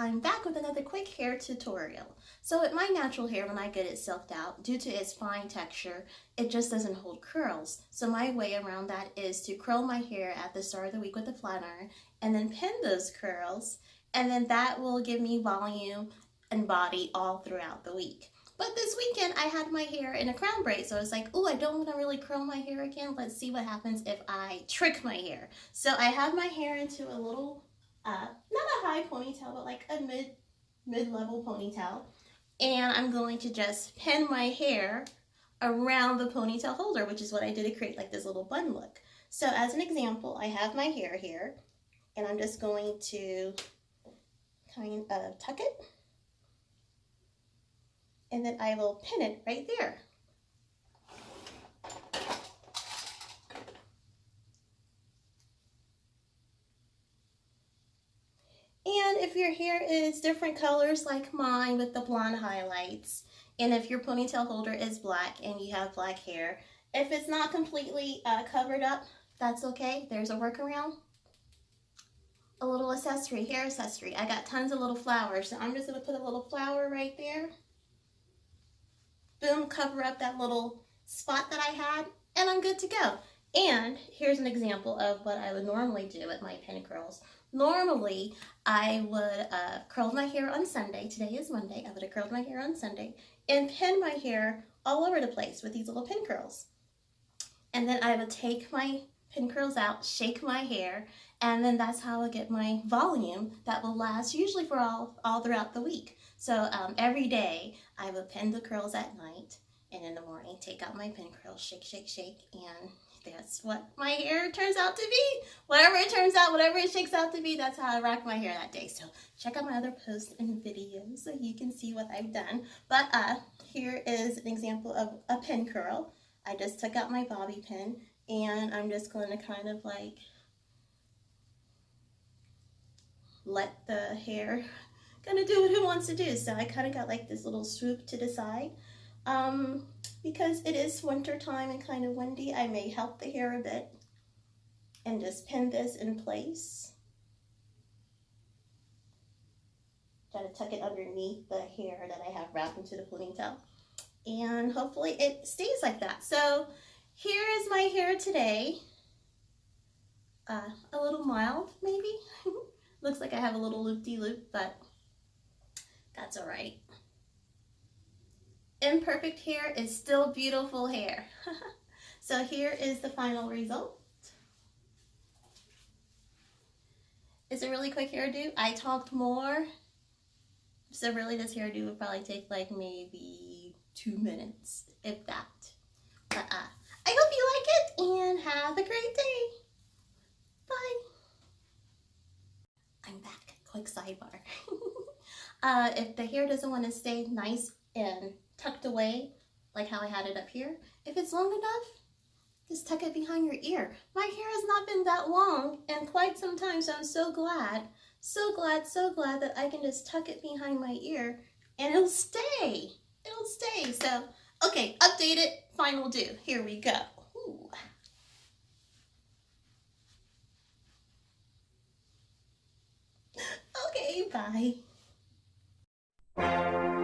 I'm back with another quick hair tutorial. So with my natural hair, when I get it silked out, due to its fine texture, it just doesn't hold curls. So my way around that is to curl my hair at the start of the week with a flat iron and then pin those curls, and then that will give me volume and body all throughout the week. But this weekend I had my hair in a crown braid, so I was like, oh, I don't want to really curl my hair again. Let's see what happens if I trick my hair. So I have my hair into a little, not a high ponytail, but like a mid-level ponytail. And I'm going to just pin my hair around the ponytail holder, which is what I did to create like this little bun look. So as an example, I have my hair here, and I'm just going to kind of tuck it. And then I will pin it right there. And if your hair is different colors like mine with the blonde highlights, and if your ponytail holder is black and you have black hair, if it's not completely covered up, that's okay. There's a workaround. A little accessory, hair accessory. I got tons of little flowers, so I'm just gonna put a little flower right there. Boom, cover up that little spot that I had, and I'm good to go. And here's an example of what I would normally do with my pin curls. Normally, I would curl my hair on Sunday. Today is Monday. I would have curled my hair on Sunday and pin my hair all over the place with these little pin curls. And then I would take my pin curls out, shake my hair, and then that's how I get my volume that will last usually for all throughout the week. So every day I would pin the curls at night, and in the morning take out my pin curls, shake, shake, shake, and that's what my hair turns out to be. Whatever it turns out, whatever it shakes out to be, that's how I rock my hair that day. So check out my other posts and videos so you can see what I've done. But here is an example of a pin curl. I just took out my bobby pin, and I'm just going to kind of like let the hair kind of do what it wants to do. So I kind of got like this little swoop to the side. Because it is winter time and kind of windy, I may help the hair a bit and just pin this in place. Try to tuck it underneath the hair that I have wrapped into the ponytail, and hopefully it stays like that. So here is my hair today. A little mild, maybe. Looks like I have a little loop-de-loop, but that's all right. Imperfect hair is still beautiful hair. So here is the final result. It's a really quick hairdo. I talked more, so really this hairdo would probably take like maybe 2 minutes, if that. But I hope you like it, and have a great day. Bye. I'm back. Quick sidebar. If the hair doesn't want to stay nice and tucked away like how I had it up here, if it's long enough, just tuck it behind your ear. My hair has not been that long in quite some time, so I'm so glad that I can just tuck it behind my ear and it'll stay. It'll stay. So, okay, updated, final do. Here we go. Ooh. Okay, bye.